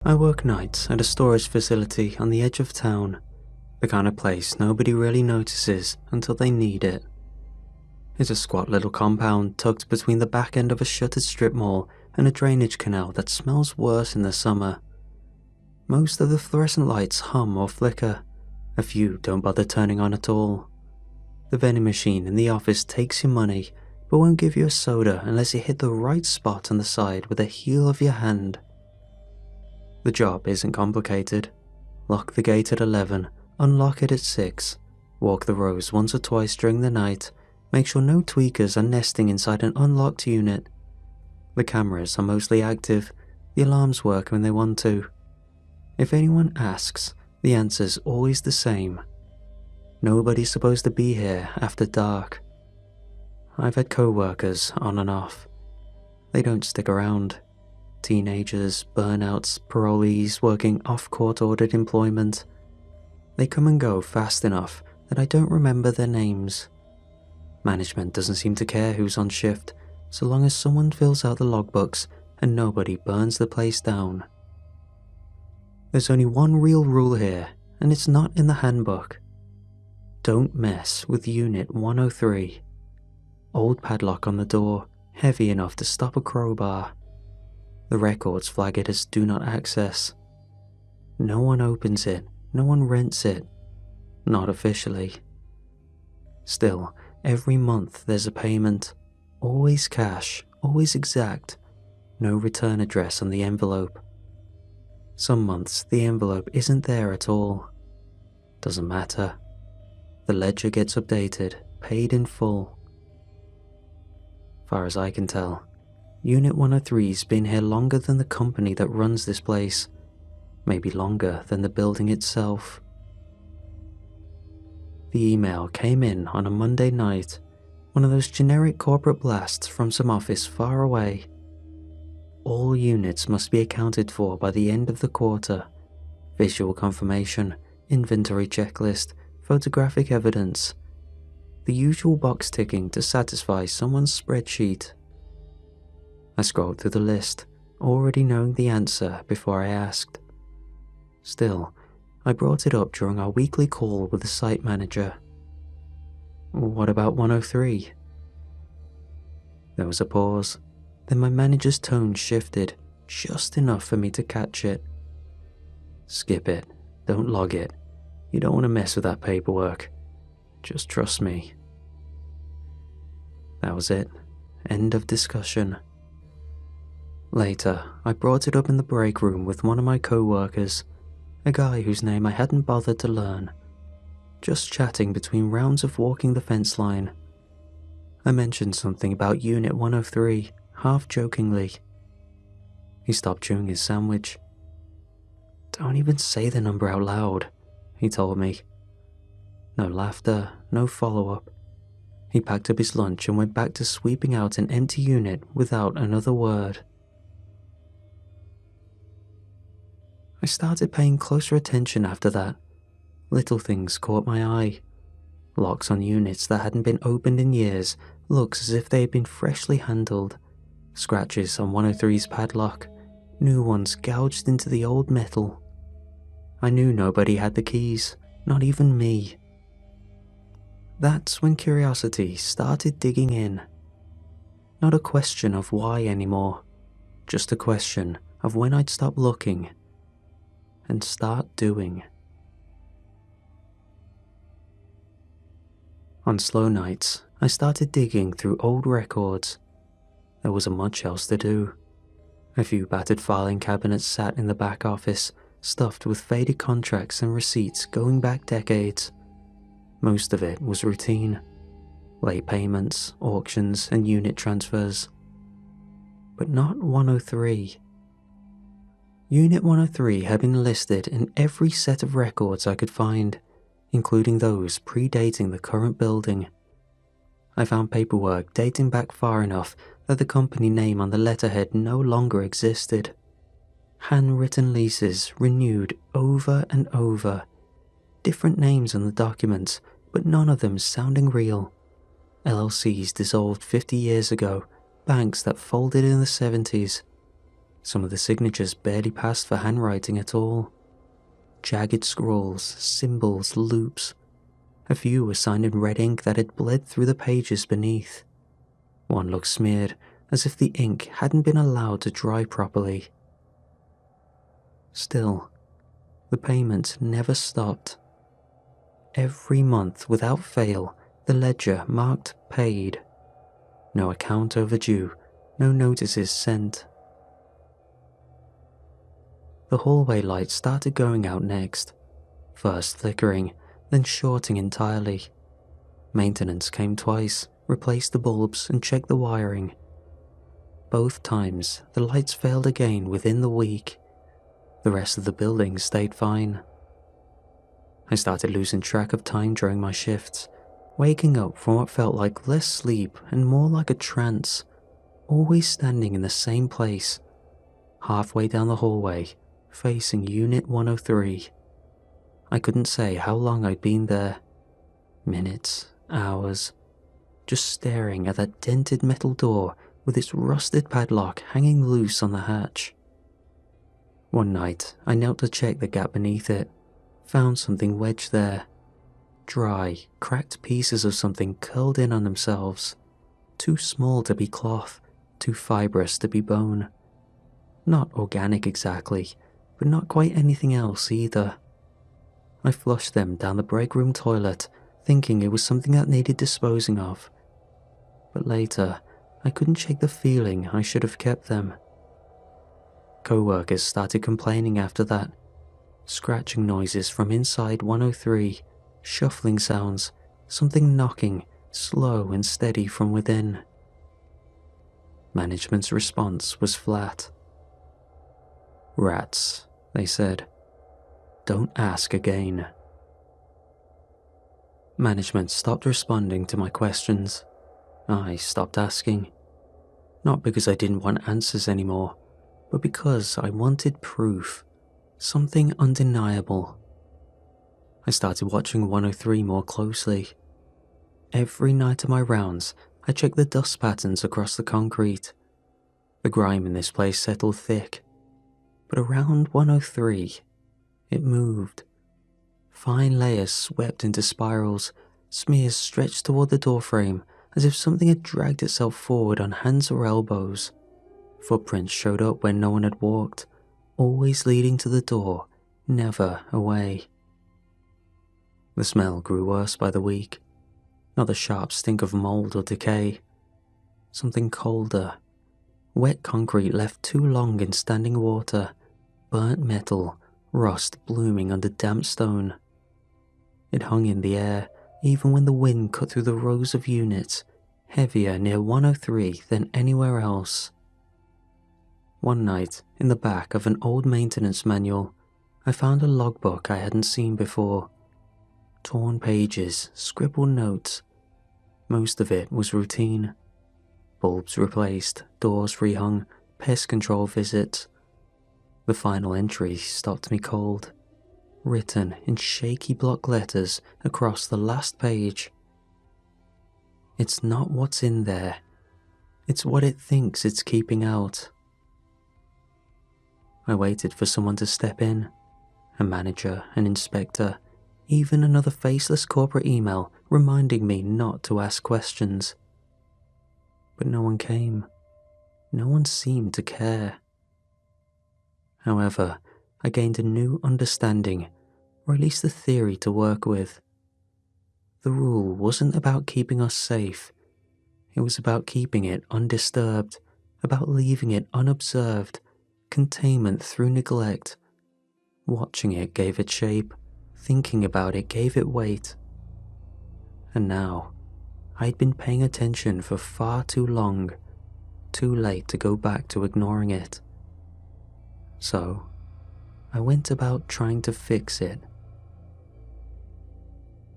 I work nights at a storage facility on the edge of town, the kind of place nobody really notices until they need it. It's a squat little compound tucked between the back end of a shuttered strip mall and a drainage canal that smells worse in the summer. Most of the fluorescent lights hum or flicker. A few don't bother turning on at all. The vending machine in the office takes your money, but won't give you a soda unless you hit the right spot on the side with the heel of your hand. The job isn't complicated. Lock the gate at 11, unlock it at 6, walk the rows once or twice during the night, make sure no tweakers are nesting inside an unlocked unit. The cameras are mostly active, the alarms work when they want to. If anyone asks, the answer's always the same. Nobody's supposed to be here after dark. I've had co-workers on and off. They don't stick around. Teenagers, burnouts, parolees working off-court ordered employment. They come and go fast enough that I don't remember their names. Management doesn't seem to care who's on shift, so long as someone fills out the logbooks and nobody burns the place down. There's only one real rule here, and it's not in the handbook. Don't mess with Unit 103. Old padlock on the door, heavy enough to stop a crowbar. The records flag it as do not access. No one opens it, no one rents it. Not officially. Still, every month there's a payment. Always cash, always exact. No return address on the envelope. Some months the envelope isn't there at all. Doesn't matter. The ledger gets updated, paid in full. Far as I can tell, Unit 103's been here longer than the company that runs this place. Maybe longer than the building itself. The email came in on a Monday night, one of those generic corporate blasts from some office far away. All units must be accounted for by the end of the quarter. Visual confirmation, inventory checklist, photographic evidence. The usual box ticking to satisfy someone's spreadsheet. I scrolled through the list, already knowing the answer before I asked. Still, I brought it up during our weekly call with the site manager. What about 103? There was a pause. Then my manager's tone shifted, just enough for me to catch it. Skip it. Don't log it. You don't want to mess with that paperwork. Just trust me. That was it. End of discussion. Later, I brought it up in the break room with one of my co-workers, a guy whose name I hadn't bothered to learn. Just chatting between rounds of walking the fence line. I mentioned something about Unit 103, half-jokingly. He stopped chewing his sandwich. Don't even say the number out loud, he told me. No laughter, no follow-up. He packed up his lunch and went back to sweeping out an empty unit without another word. I started paying closer attention after that. Little things caught my eye. Locks on units that hadn't been opened in years, looks as if they had been freshly handled. Scratches on 103's padlock, new ones gouged into the old metal. I knew nobody had the keys, not even me. That's when curiosity started digging in. Not a question of why anymore, just a question of when I'd stop looking and start doing. On slow nights, I started digging through old records. There wasn't much else to do. A few battered filing cabinets sat in the back office, stuffed with faded contracts and receipts going back decades. Most of it was routine. Late payments, auctions, and unit transfers. But not 103. Unit 103 had been listed in every set of records I could find, including those predating the current building. I found paperwork dating back far enough that the company name on the letterhead no longer existed. Handwritten leases renewed over and over. Different names on the documents, but none of them sounding real. LLCs dissolved 50 years ago, banks that folded in the 70s. Some of the signatures barely passed for handwriting at all. Jagged scrawls, symbols, loops. A few were signed in red ink that had bled through the pages beneath. One looked smeared, as if the ink hadn't been allowed to dry properly. Still, the payment never stopped. Every month, without fail, the ledger marked paid. No account overdue, no notices sent. The hallway lights started going out next, first flickering, then shorting entirely. Maintenance came twice, replaced the bulbs and checked the wiring. Both times, the lights failed again within the week. The rest of the building stayed fine. I started losing track of time during my shifts, waking up from what felt like less sleep and more like a trance, always standing in the same place, halfway down the hallway, facing Unit 103. I couldn't say how long I'd been there. Minutes, hours, just staring at that dented metal door with its rusted padlock hanging loose on the hatch. One night, I knelt to check the gap beneath it, found something wedged there. Dry, cracked pieces of something curled in on themselves. Too small to be cloth, too fibrous to be bone. Not organic exactly, but not quite anything else either. I flushed them down the break room toilet, thinking it was something that needed disposing of. But later, I couldn't shake the feeling I should have kept them. Co-workers started complaining after that. Scratching noises from inside 103, shuffling sounds, something knocking, slow and steady from within. Management's response was flat. Rats, they said. Don't ask again. Management stopped responding to my questions. I stopped asking. Not because I didn't want answers anymore, but because I wanted proof. Something undeniable. I started watching 103 more closely. Every night of my rounds, I checked the dust patterns across the concrete. The grime in this place settled thick. But around 103, it moved. Fine layers swept into spirals, smears stretched toward the doorframe as if something had dragged itself forward on hands or elbows. Footprints showed up where no one had walked, always leading to the door, never away. The smell grew worse by the week. Not the sharp stink of mold or decay. Something colder. Wet concrete left too long in standing water. Burnt metal, rust blooming under damp stone. It hung in the air, even when the wind cut through the rows of units, heavier near 103 than anywhere else. One night, in the back of an old maintenance manual, I found a logbook I hadn't seen before. Torn pages, scribbled notes. Most of it was routine. Bulbs replaced, doors rehung, pest control visits. The final entry stopped me cold, written in shaky block letters across the last page. It's not what's in there. It's what it thinks it's keeping out. I waited for someone to step in. A manager, an inspector, even another faceless corporate email reminding me not to ask questions. But no one came. No one seemed to care. However, I gained a new understanding, or at least a theory to work with. The rule wasn't about keeping us safe. It was about keeping it undisturbed, about leaving it unobserved, containment through neglect. Watching it gave it shape, thinking about it gave it weight. And now, I'd been paying attention for far too long, too late to go back to ignoring it. So, I went about trying to fix it.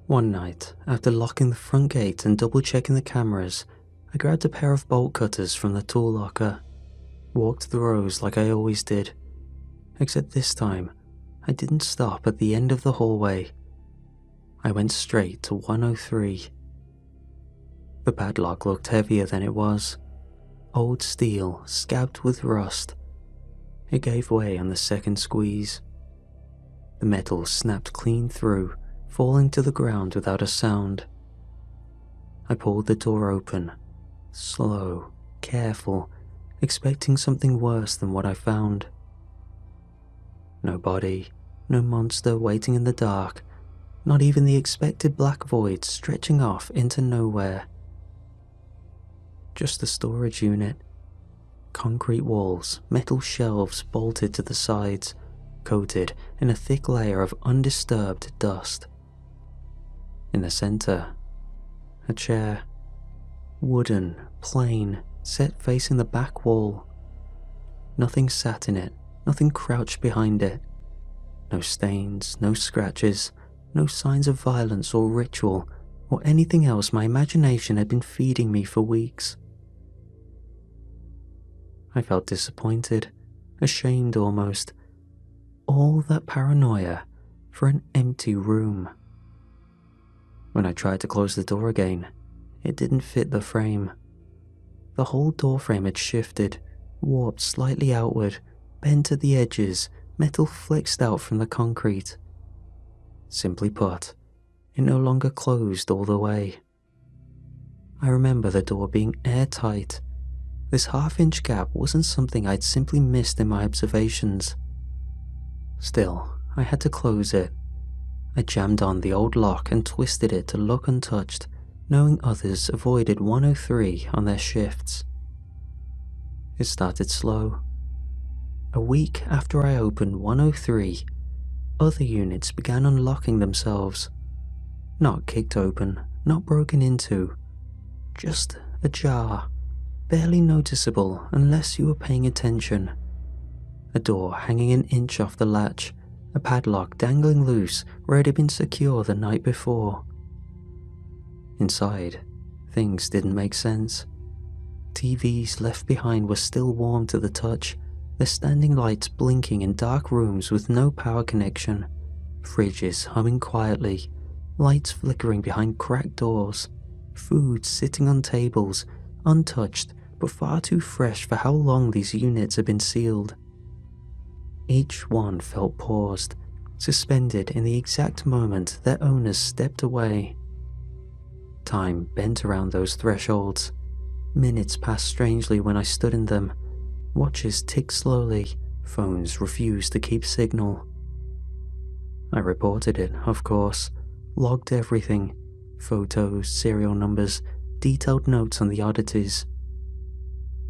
One night, after locking the front gate and double-checking the cameras, I grabbed a pair of bolt cutters from the tool locker, walked the rows like I always did, except this time, I didn't stop at the end of the hallway. I went straight to 103. The padlock looked heavier than it was. Old steel, scabbed with rust. It gave way on the second squeeze. The metal snapped clean through, falling to the ground without a sound. I pulled the door open, slow, careful, expecting something worse than what I found. No body, no monster waiting in the dark, not even the expected black void stretching off into nowhere. Just the storage unit. Concrete walls, metal shelves bolted to the sides, coated in a thick layer of undisturbed dust. In the center, a chair. Wooden, plain, set facing the back wall. Nothing sat in it, nothing crouched behind it. No stains, no scratches, no signs of violence or ritual, or anything else my imagination had been feeding me for weeks. I felt disappointed, ashamed almost. All that paranoia for an empty room. When I tried to close the door again, it didn't fit the frame. The whole door frame had shifted, warped slightly outward, bent at the edges, metal flexed out from the concrete. Simply put, it no longer closed all the way. I remember the door being airtight. This half-inch gap wasn't something I'd simply missed in my observations. Still, I had to close it. I jammed on the old lock and twisted it to look untouched, knowing others avoided 103 on their shifts. It started slow. A week after I opened 103, other units began unlocking themselves. Not kicked open, not broken into, just ajar, barely noticeable unless you were paying attention. A door hanging an inch off the latch, a padlock dangling loose where it had been secure the night before. Inside, things didn't make sense. TVs left behind were still warm to the touch, their standing lights blinking in dark rooms with no power connection, fridges humming quietly, lights flickering behind cracked doors, food sitting on tables, untouched but far too fresh for how long these units had been sealed. Each one felt paused, suspended in the exact moment their owners stepped away. Time bent around those thresholds. Minutes passed strangely when I stood in them. Watches ticked slowly, phones refused to keep signal. I reported it, of course, logged everything, photos, serial numbers, detailed notes on the oddities.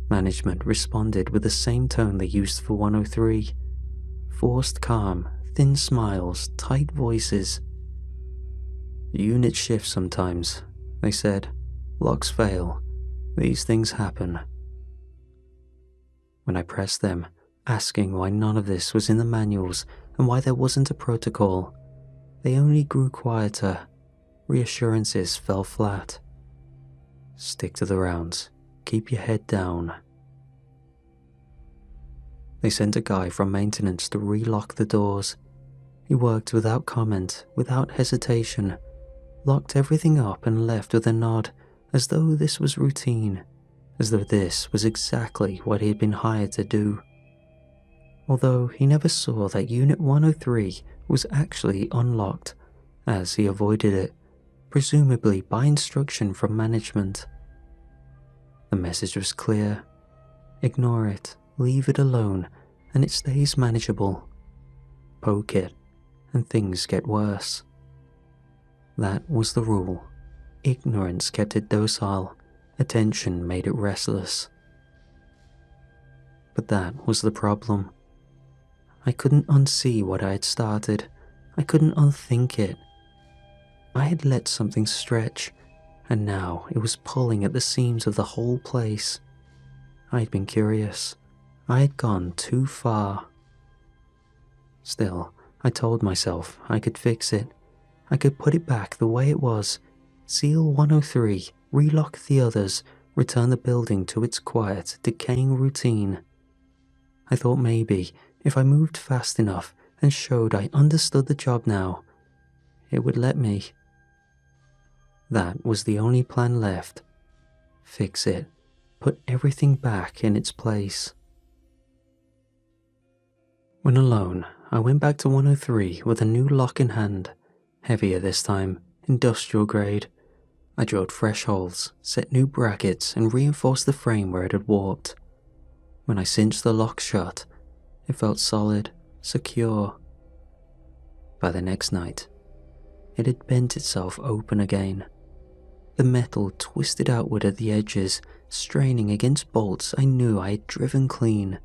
Management responded with the same tone they used for 103. Forced calm, thin smiles, tight voices. Units shift sometimes, they said. Locks fail. These things happen. When I pressed them, asking why none of this was in the manuals and why there wasn't a protocol, they only grew quieter. Reassurances fell flat. Stick to the rounds. Keep your head down. They sent a guy from maintenance to relock the doors. He worked without comment, without hesitation, locked everything up and left with a nod, as though this was routine, as though this was exactly what he had been hired to do. Although he never saw that Unit 103 was actually unlocked, as he avoided it, presumably by instruction from management. The message was clear. Ignore it, leave it alone, and it stays manageable. Poke it, and things get worse. That was the rule. Ignorance kept it docile, attention made it restless. But that was the problem. I couldn't unsee what I had started. I couldn't unthink it. I had let something stretch, and now it was pulling at the seams of the whole place. I had been curious. I had gone too far. Still, I told myself I could fix it. I could put it back the way it was, seal 103, relock the others, return the building to its quiet, decaying routine. I thought maybe, if I moved fast enough and showed I understood the job now, it would let me. That was the only plan left. Fix it. Put everything back in its place. When alone, I went back to 103 with a new lock in hand, heavier this time, industrial grade. I drilled fresh holes, set new brackets, and reinforced the frame where it had warped. When I cinched the lock shut, it felt solid, secure. By the next night, it had bent itself open again. The metal twisted outward at the edges, straining against bolts I knew I had driven clean.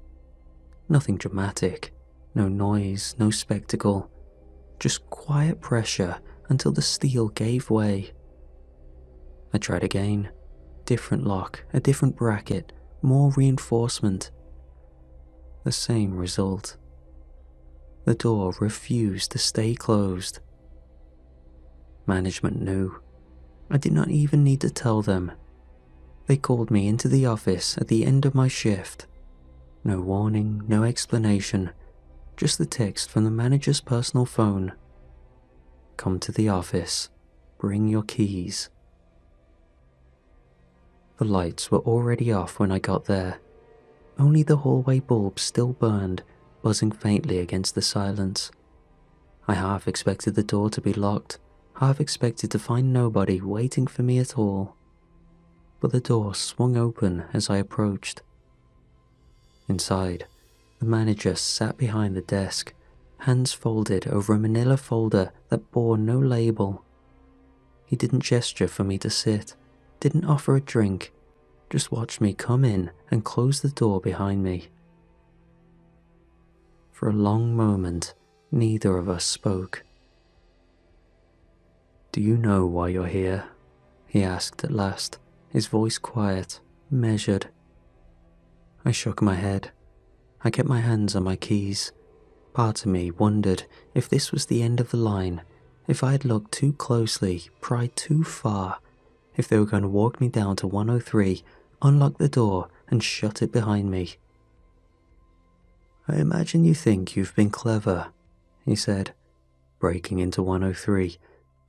Nothing dramatic, no noise, no spectacle, just quiet pressure until the steel gave way. I tried again. Different lock, a different bracket, more reinforcement. The same result. The door refused to stay closed. Management knew. I did not even need to tell them. They called me into the office at the end of my shift. No warning, no explanation, just the text from the manager's personal phone. Come to the office. Bring your keys. The lights were already off when I got there. Only the hallway bulbs still burned, buzzing faintly against the silence. I half expected the door to be locked, half expected to find nobody waiting for me at all. But the door swung open as I approached. Inside, the manager sat behind the desk, hands folded over a manila folder that bore no label. He didn't gesture for me to sit, didn't offer a drink, just watched me come in and close the door behind me. For a long moment, neither of us spoke. "Do you know why you're here?" he asked at last, his voice quiet, measured. I shook my head. I kept my hands on my keys. Part of me wondered if this was the end of the line, if I had looked too closely, pried too far, if they were going to walk me down to 103, unlock the door, and shut it behind me. "I imagine you think you've been clever," he said, breaking into 103,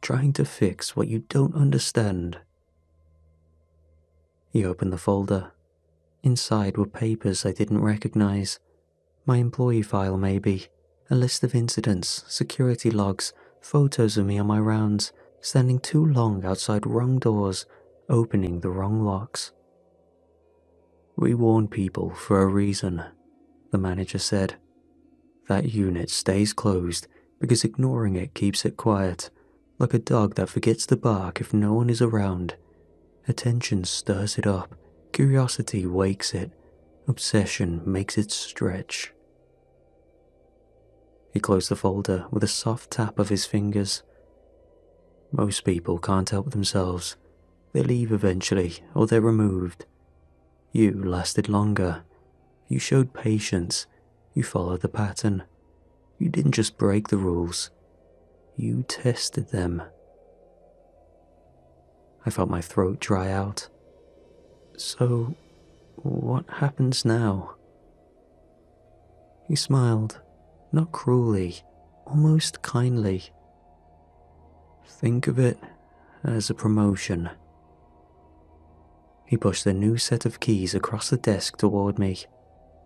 trying to fix what you don't understand. He opened the folder. Inside were papers I didn't recognize. My employee file maybe, a list of incidents, security logs, photos of me on my rounds, standing too long outside wrong doors, opening the wrong locks. "We warn people for a reason," the manager said. "That unit stays closed because ignoring it keeps it quiet, like a dog that forgets to bark if no one is around. Attention stirs it up, curiosity wakes it, obsession makes it stretch." He closed the folder with a soft tap of his fingers. "Most people can't help themselves. They leave eventually, or they're removed. You lasted longer. You showed patience. You followed the pattern. You didn't just break the rules. You tested them." I felt my throat dry out. "So, what happens now?" He smiled, not cruelly, almost kindly. "Think of it as a promotion." He pushed a new set of keys across the desk toward me.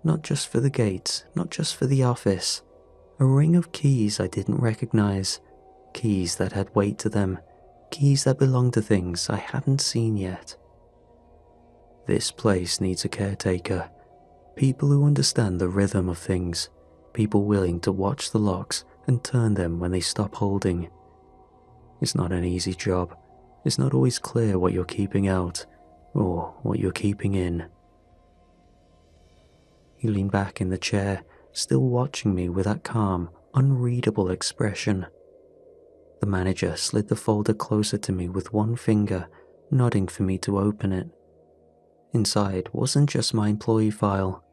Not just for the gates, not just for the office. A ring of keys I didn't recognize. Keys that had weight to them. Keys that belonged to things I hadn't seen yet. "This place needs a caretaker. People who understand the rhythm of things. People willing to watch the locks and turn them when they stop holding. It's not an easy job. It's not always clear what you're keeping out, or what you're keeping in." He leaned back in the chair, still watching me with that calm, unreadable expression. The manager slid the folder closer to me with one finger, nodding for me to open it. Inside wasn't just my employee file.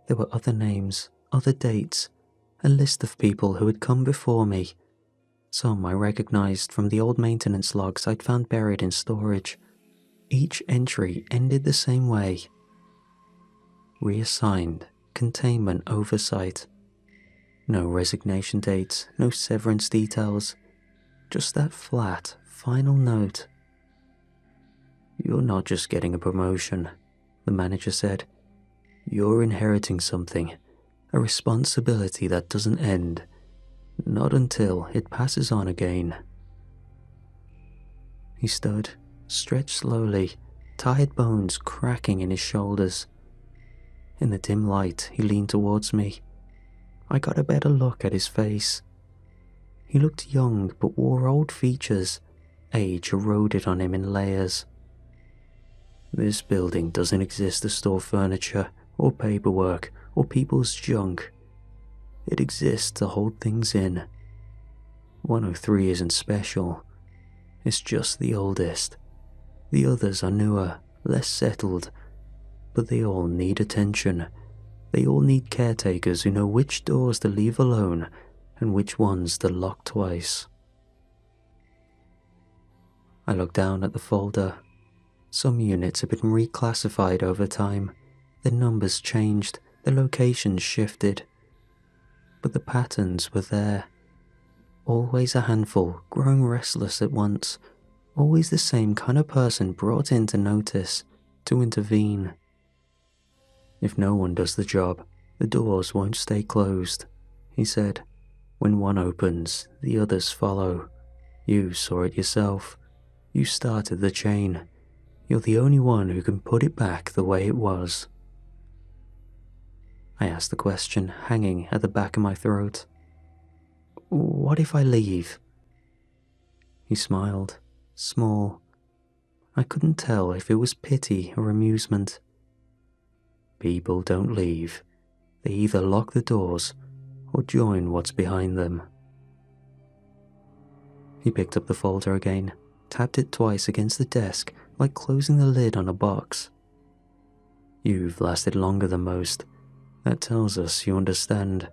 There were other names, other dates, a list of people who had come before me. Some I recognized from the old maintenance logs I'd found buried in storage. Each entry ended the same way. Reassigned, containment oversight. No resignation dates, no severance details. Just that flat, final note. "You're not just getting a promotion," the manager said. "You're inheriting something, a responsibility that doesn't end, not until it passes on again. He stood, stretched slowly, tired bones cracking in his shoulders. In the dim light, he leaned towards me. I got a better look at his face. He looked young but wore old features, age eroded on him in layers. This building doesn't exist to store furniture, or paperwork, or people's junk. It exists to hold things in. 103 isn't special. It's just the oldest. The others are newer, less settled, but they all need attention. They all need caretakers who know which doors to leave alone and which ones to lock twice. I looked down at the folder. Some units had been reclassified over time. Their numbers changed, their locations shifted. But the patterns were there. Always a handful, growing restless at once. Always the same kind of person brought in to notice, to intervene. If no one does the job, the doors won't stay closed, he said. When one opens, the others follow. You saw it yourself. You started the chain. You're the only one who can put it back the way it was. I asked the question, hanging at the back of my throat. What if I leave? He smiled, small. I couldn't tell if it was pity or amusement. People don't leave. They either lock the doors or join what's behind them. He picked up the folder again, tapped it twice against the desk like closing the lid on a box. You've lasted longer than most. That tells us you understand.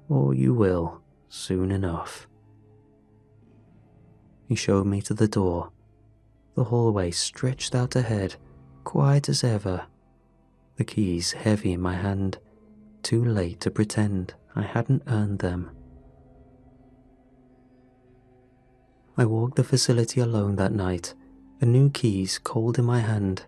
Or you will, soon enough. He showed me to the door. The hallway stretched out ahead, quiet as ever. The keys heavy in my hand, too late to pretend I hadn't earned them. I walked the facility alone that night, the new keys cold in my hand.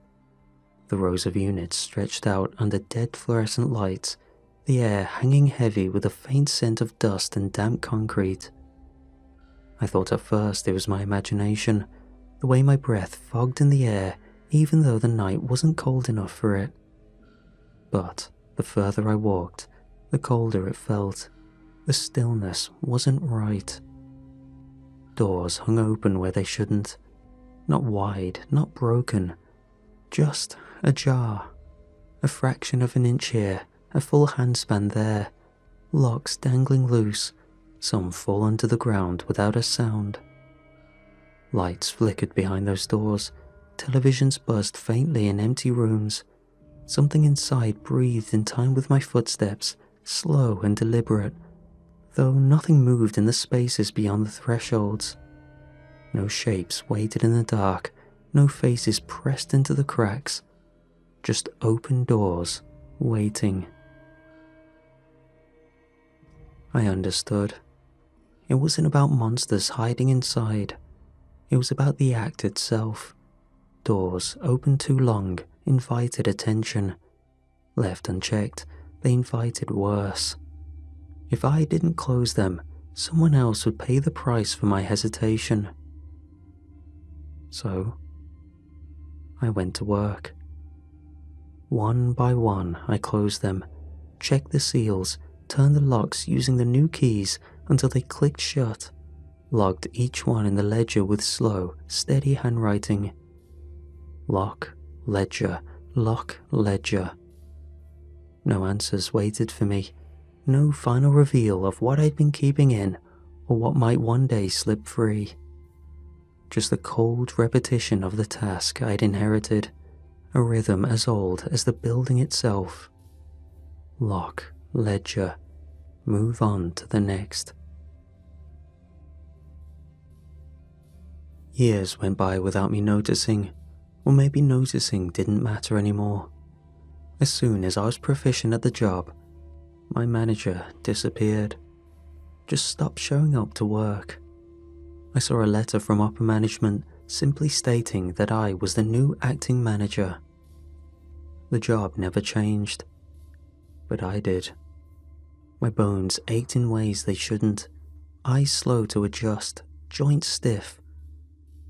The rows of units stretched out under dead fluorescent lights, the air hanging heavy with a faint scent of dust and damp concrete. I thought at first it was my imagination, the way my breath fogged in the air even though the night wasn't cold enough for it. But the further I walked, the colder it felt. The stillness wasn't right. Doors hung open where they shouldn't. Not wide, not broken. Just ajar. A fraction of an inch here, a full handspan there. Locks dangling loose, some fallen to the ground without a sound. Lights flickered behind those doors. Televisions buzzed faintly in empty rooms. Something inside breathed in time with my footsteps, slow and deliberate, though nothing moved in the spaces beyond the thresholds. No shapes waited in the dark, no faces pressed into the cracks, just open doors, waiting. I understood. It wasn't about monsters hiding inside. It was about the act itself. Doors open too long invited attention. Left unchecked, they invited worse. If I didn't close them, someone else would pay the price for my hesitation. So, I went to work. One by one, I closed them, checked the seals, turned the locks using the new keys until they clicked shut, logged each one in the ledger with slow, steady handwriting. Lock, ledger, lock, ledger. No answers waited for me, no final reveal of what I'd been keeping in or what might one day slip free. Just the cold repetition of the task I'd inherited, a rhythm as old as the building itself. Lock, ledger, move on to the next. Years went by without me noticing, or maybe noticing didn't matter anymore. As soon as I was proficient at the job, my manager disappeared, just stopped showing up to work. I saw a letter from upper management simply stating that I was the new acting manager. The job never changed, but I did. My bones ached in ways they shouldn't, eyes slow to adjust, joints stiff.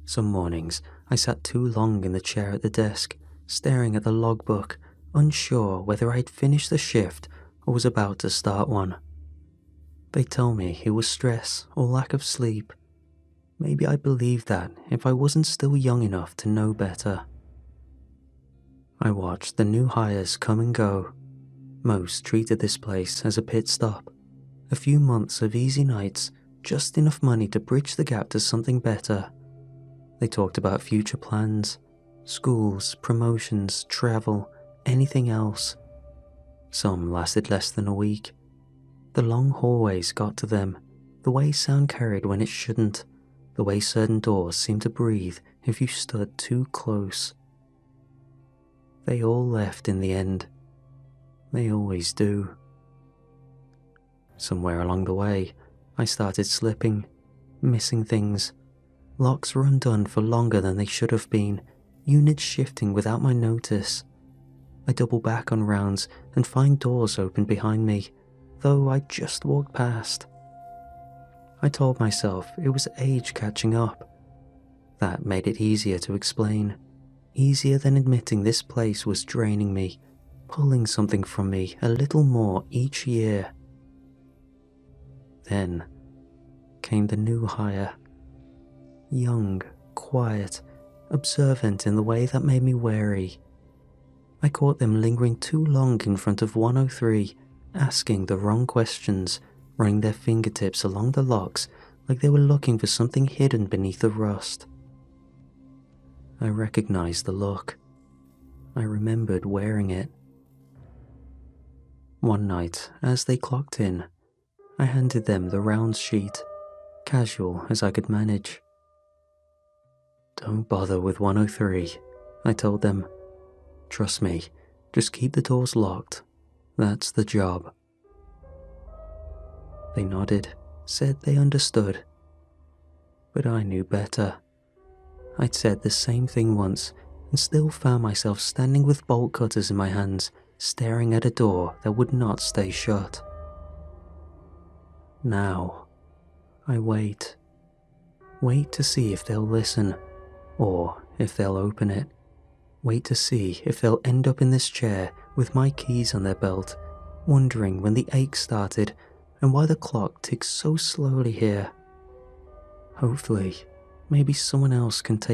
Some mornings, I sat too long in the chair at the desk, staring at the logbook, unsure whether I'd finished the shift or was about to start one. They tell me it was stress or lack of sleep. Maybe I believed that if I wasn't still young enough to know better. I watched the new hires come and go. Most treated this place as a pit stop. A few months of easy nights, just enough money to bridge the gap to something better. They talked about future plans, schools, promotions, travel, anything else. Some lasted less than a week. The long hallways got to them, the way sound carried when it shouldn't, the way certain doors seemed to breathe if you stood too close. They all left in the end. They always do. Somewhere along the way, I started slipping, missing things. Locks were undone for longer than they should have been, units shifting without my notice. I double back on rounds and find doors open behind me, though I just walked past. I told myself it was age catching up. That made it easier to explain, easier than admitting this place was draining me, pulling something from me a little more each year. Then came the new hire. Young, quiet, observant in the way that made me wary. I caught them lingering too long in front of 103, asking the wrong questions, running their fingertips along the locks like they were looking for something hidden beneath the rust. I recognized the look. I remembered wearing it. One night, as they clocked in, I handed them the rounds sheet, casual as I could manage. "Don't bother with 103, I told them. "Trust me, just keep the doors locked. That's the job." They nodded, said they understood. But I knew better. I'd said the same thing once and still found myself standing with bolt cutters in my hands, staring at a door that would not stay shut. Now, I wait. Wait to see if they'll listen, or if they'll open it. Wait to see if they'll end up in this chair with my keys on their belt, wondering when the ache started and why the clock ticks so slowly here. Hopefully, maybe someone else can take